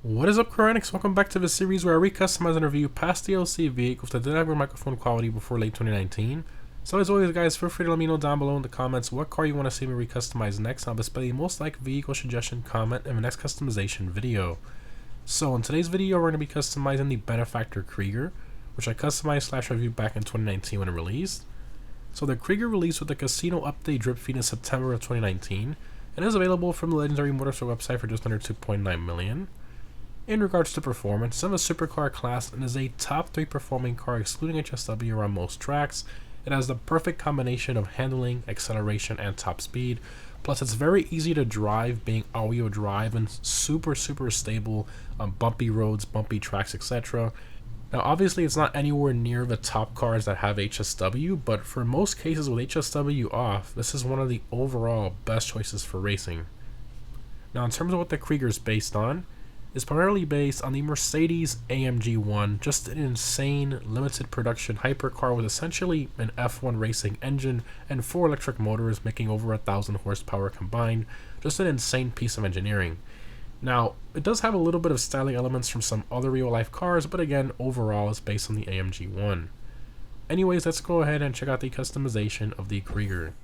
What is up, Chronics? Welcome back to the series where I recustomize and review past DLC vehicles that did have good microphone quality before late 2019. So as always guys, feel free to let me know down below in the comments what car you want to see me recustomize next. I'll display the most liked vehicle suggestion comment in the next customization video. So in today's video we're going to be customizing the Benefactor Krieger, which I customized / reviewed back in 2019 when it released. So the Krieger released with the Casino Update drip feed in September of 2019 and is available from the Legendary Motorsport website for just under 2.9 million. In regards to performance, it's in the supercar class and is a top 3 performing car excluding HSW around most tracks. It has the perfect combination of handling, acceleration, and top speed. Plus it's very easy to drive, being all-wheel drive and super stable on bumpy roads, bumpy tracks, etc. Now obviously it's not anywhere near the top cars that have HSW, but for most cases with HSW off, this is one of the overall best choices for racing. Now in terms of what the Krieger is based on, is primarily based on the Mercedes-AMG 1, just an insane limited production hypercar with essentially an F1 racing engine and 4 electric motors making over 1,000 horsepower combined. Just an insane piece of engineering. Now, it does have a little bit of styling elements from some other real-life cars, but again, overall it's based on the AMG 1. Anyways, let's go ahead and check out the customization of the Krieger.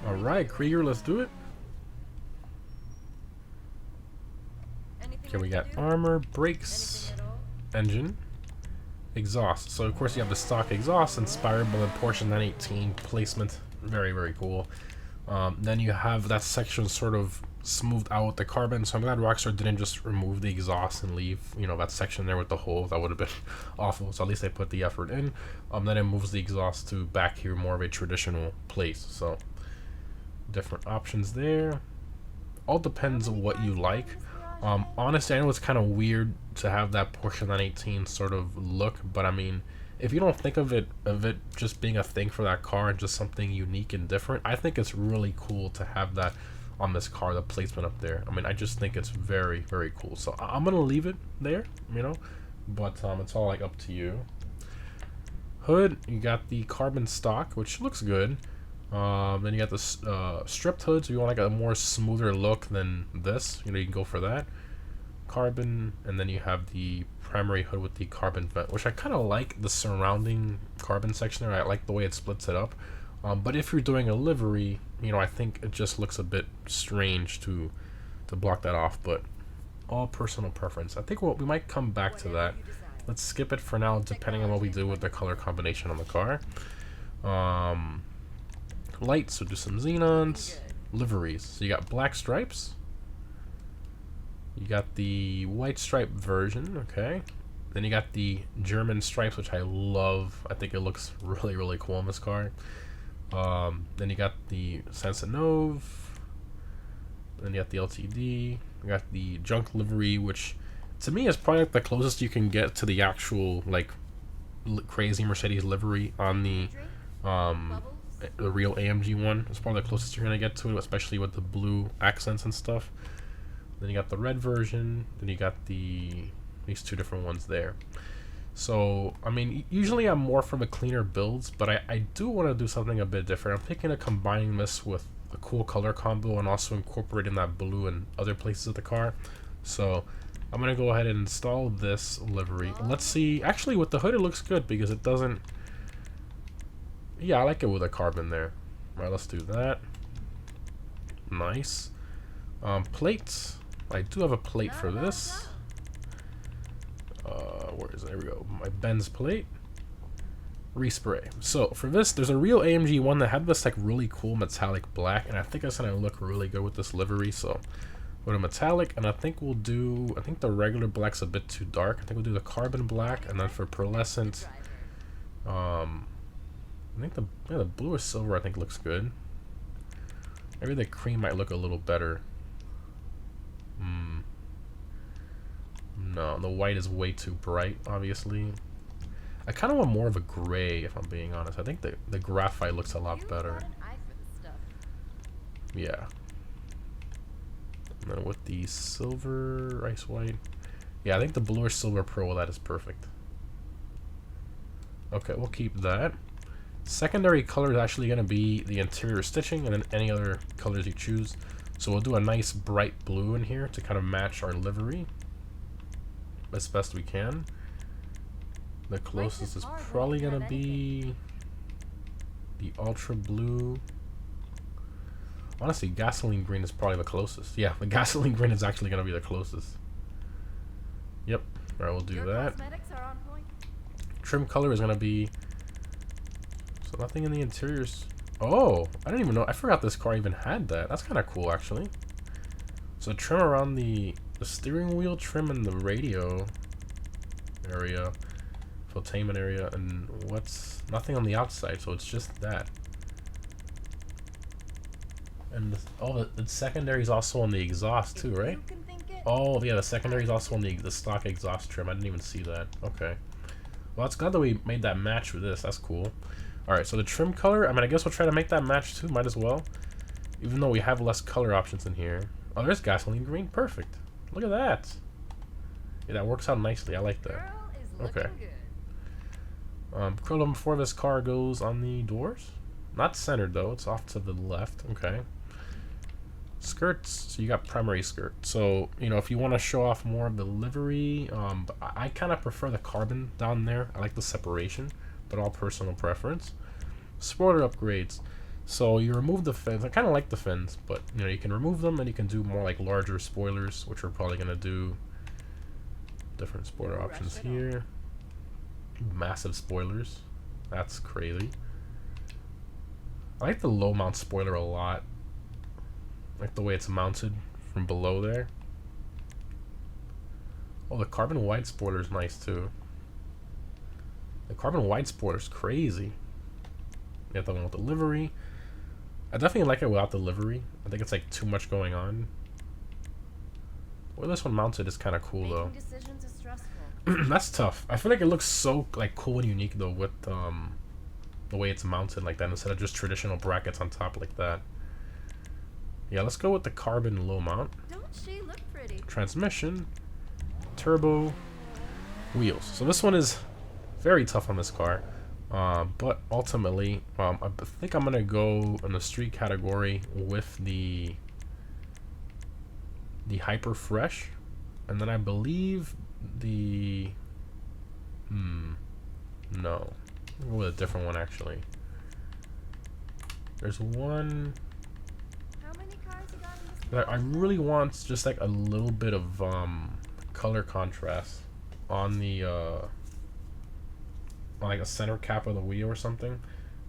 Alright, Krieger, let's do it. Okay, we got armor, brakes, engine, exhaust. So of course you have the stock exhaust inspired by the Porsche 918 placement. Very cool. Then you have that section sort of smoothed out with the carbon, so I'm glad Rockstar didn't just remove the exhaust and leave, you know, that section there with the hole. That would have been awful, so at least they put the effort in. Then it moves the exhaust to back here, more of a traditional place. So different options there. All depends on what you like. Honestly, I know it's kind of weird to have that Porsche 918 sort of look, but I mean, if you don't think of it just being a thing for that car and just something unique and different, I think it's really cool to have that on this car, the placement up there. I mean, I just think it's very cool. So I'm gonna leave it there, you know, but it's all like up to you. Hood, you got the carbon stock, which looks good. Then you got the stripped hood, so you want like a more smoother look than this, you know, you can go for that. Carbon, and then you have the primary hood with the carbon vent, which I kind of like the surrounding carbon section there. I like the way it splits it up. But if you're doing a livery, you know, I think it just looks a bit strange to block that off, but all personal preference. I think we might come back to that. Let's skip it for now, depending on what we do with the color combination on the car. Lights, so do some xenons. Liveries, so you got black stripes, you got the white stripe version, okay, then you got the German stripes, which I love. I think it looks really cool in this car. Then you got the Sensinove, then you got the LTD, you got the junk livery, which to me is probably like the closest you can get to the actual like crazy Mercedes livery on the real AMG one. It's probably the closest you're gonna get to it, especially with the blue accents and stuff. Then you got the red version, then you got these two different ones there. So I mean, usually I'm more for the cleaner builds, but I do want to do something a bit different. I'm thinking of combining this with a cool color combo and also incorporating that blue in other places of the car. So I'm gonna go ahead and install this livery. Let's see. Actually, with the hood it looks good because it doesn't. Yeah, I like it with a carbon there. Alright, let's do that. Nice. Plates. I do have a plate for this. Where is it? There we go. My Benz plate. Respray. So for this, there's a real AMG one that had this like really cool metallic black, and I think that's gonna look really good with this livery. So with a metallic, and I think we'll do. I think the regular black's a bit too dark. I think we'll do the carbon black, and then for pearlescent, I think the blue or silver I think looks good. Maybe the cream might look a little better. No, the white is way too bright, obviously. I kind of want more of a gray, if I'm being honest. I think the graphite looks a lot better. Yeah. And then with the silver, ice white. Yeah, I think the blue or silver pearl, that is perfect. Okay, we'll keep that. Secondary color is actually going to be the interior stitching and then any other colors you choose. So we'll do a nice bright blue in here to kind of match our livery as best we can. The closest is probably going to be the ultra blue. Honestly, gasoline green is probably the closest. Yeah, the gasoline green is actually going to be the closest. Yep. Alright, we'll do that. Trim color is going to be... So nothing in the interiors. Oh, I didn't even know. I forgot this car even had that. That's kind of cool, actually. So trim around the steering wheel, trim in the radio area, infotainment area, and what's nothing on the outside. So it's just that. And the secondary is also on the exhaust too, right? Oh yeah, the secondary is also on the stock exhaust trim. I didn't even see that. Okay. Well, it's glad that we made that match with this. That's cool. Alright, so the trim color, I mean, I guess we'll try to make that match too, might as well. Even though we have less color options in here. Oh, there's gasoline green, perfect. Look at that. Yeah, that works out nicely, I like that. Okay. Control number 4 of this car goes on the doors. Not centered though, it's off to the left, okay. Skirts, so you got primary skirt. So, you know, if you want to show off more of the livery, I kind of prefer the carbon down there. I like the separation, but all personal preference. Spoiler upgrades. So you remove the fins. I kind of like the fins, but you know, you can remove them and you can do more like larger spoilers, which we're probably going to do. Different spoiler options here. Massive spoilers. That's crazy. I like the low mount spoiler a lot. I like the way it's mounted from below there. Oh, the carbon wide spoiler is nice too. The carbon wide spoiler is crazy. You have the one with the livery. I definitely like it without the livery. I think it's like too much going on. Where this one mounted is kind of cool though. That's tough. I feel like it looks so like cool and unique though with the way it's mounted like that instead of just traditional brackets on top like that. Yeah, let's go with the carbon low mount. Don't she look pretty? Transmission, turbo, wheels. So this one is very tough on this car, but ultimately, I think I'm gonna go in the street category with the hyper fresh, and then I believe the no, I'll go with a different one actually. There's one. I really want just like a little bit of color contrast on the like a center cap of the wheel or something,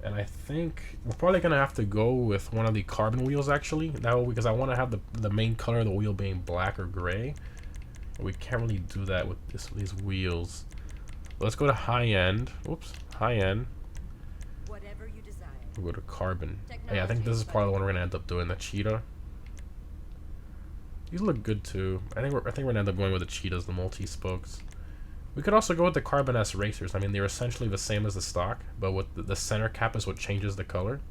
and I think we're probably gonna have to go with one of the carbon wheels actually. That way, because I want to have the main color of the wheel being black or gray. We can't really do that with these wheels. Let's go to high end. Oops, high end. Whatever you desire. We'll go to carbon. Yeah, I think this is probably the one we're gonna end up doing. The cheetah. These look good too. I think we're gonna end up going with the cheetahs, the multi-spokes. We could also go with the Carbon S racers. I mean, they're essentially the same as the stock, but with the center cap is what changes the color.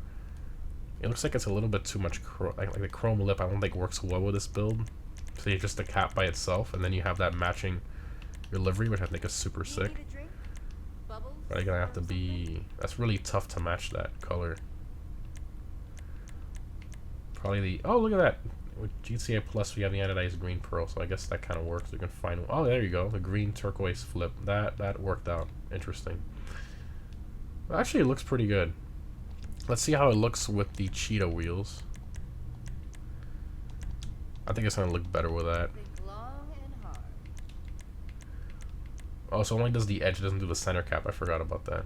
It looks like it's a little bit too much like the chrome lip. I don't think works well with this build. So you just the cap by itself, and then you have that matching your livery, which I think is super sick. But I'm gonna have to be. That's really tough to match that color. Probably the. Oh, look at that. With GTA Plus, we have the anodized green pearl, so I guess that kind of works. We can find. Oh, there you go, the green turquoise flip. That worked out. Interesting. Well, actually, it looks pretty good. Let's see how it looks with the cheetah wheels. I think it's gonna look better with that. Oh, so it only does the edge, it doesn't do the center cap. I forgot about that.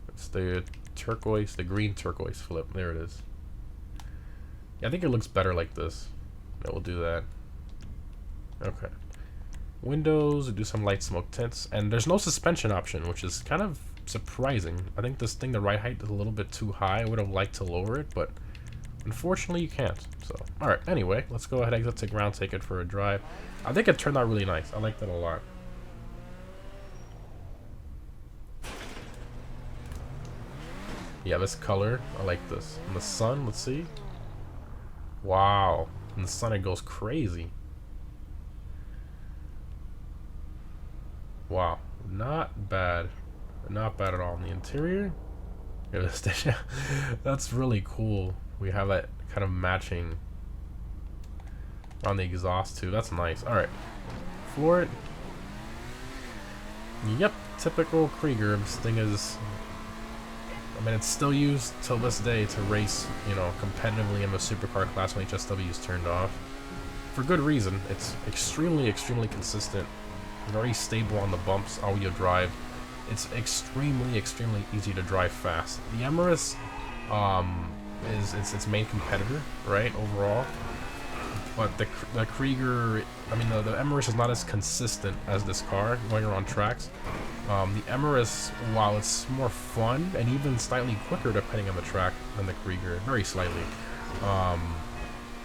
It's the turquoise, the green turquoise flip. There it is. Yeah, I think it looks better like this. Yeah, we'll do that. Okay. Windows, do some light smoke tints. And there's no suspension option, which is kind of surprising. I think this thing, the ride height is a little bit too high. I would have liked to lower it, but unfortunately you can't. So, alright, anyway, let's go ahead, exit to ground, take it for a drive. I think it turned out really nice. I like that a lot. Yeah, this color, I like this. In the sun, let's see. Wow. In the sun it goes crazy. Wow, not bad. Not bad at all. In the interior, that's really cool. We have that kind of matching on the exhaust too. That's nice. Alright. Floor it. Yep, typical Krieger. This thing is, I mean, it's still used till this day to race, you know, competitively in the supercar class when HSW is turned off. For good reason. It's extremely, extremely consistent. Very stable on the bumps, all-wheel drive. It's extremely, extremely easy to drive fast. The Emirates is its main competitor, right, overall. But the Krieger, I mean, the Emirates is not as consistent as this car going around tracks. The Emirates, while it's more fun and even slightly quicker depending on the track than the Krieger, very slightly,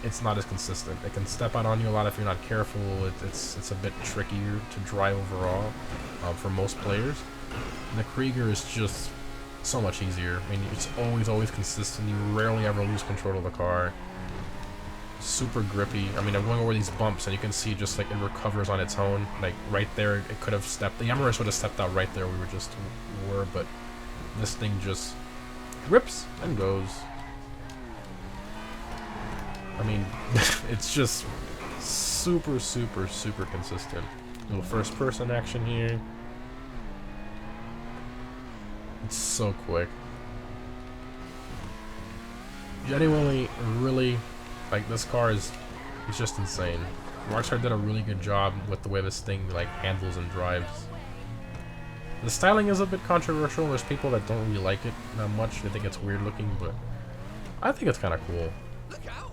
it's not as consistent. It can step out on you a lot if you're not careful. It's a bit trickier to drive overall for most players. And the Krieger is just so much easier. I mean, it's always consistent. You rarely ever lose control of the car. Super grippy. I mean, I'm going over these bumps and you can see just like it recovers on its own. Like right there, it could have stepped. The Emirates would have stepped out right there. We were, but this thing just rips and goes. I mean, it's just super consistent. Little first-person action here. It's so quick. Genuinely, really, like, this car is just insane. Rockstar did a really good job with the way this thing, like, handles and drives. The styling is a bit controversial. There's people that don't really like it that much. They think it's weird looking, but I think it's kind of cool. Look out!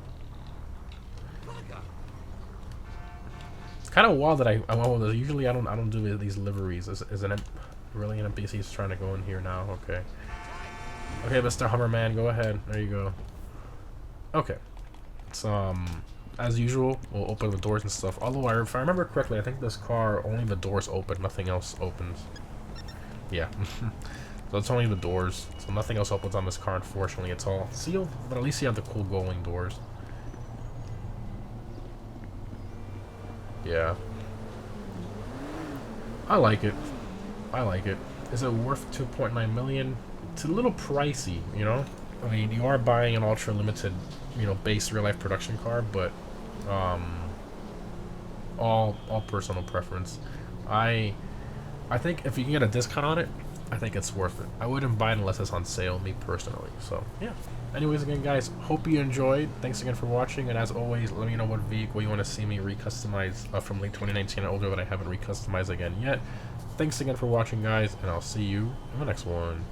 It's kind of wild that usually I don't do these liveries. Isn't it really an NPC's trying to go in here now? Okay. Okay, Mr. Hummerman, go ahead. There you go. Okay. It's as usual, we'll open the doors and stuff. Although if I remember correctly, I think this car only the doors open, nothing else opens. Yeah. So it's only the doors. So nothing else opens on this car, unfortunately. It's all sealed, but at least you have the cool glowing doors. Yeah. I like it. I like it. Is it worth 2.9 million? It's a little pricey, you know? I mean, you are buying an ultra limited, you know, base real life production car, but all personal preference. I think if you can get a discount on it, I think it's worth it. I wouldn't buy it unless it's on sale, me personally. So yeah. Anyways, again, guys, hope you enjoyed. Thanks again for watching, and as always, let me know what vehicle you want to see me recustomize from late 2019 and older that I haven't recustomized again yet. Thanks again for watching, guys, and I'll see you in the next one.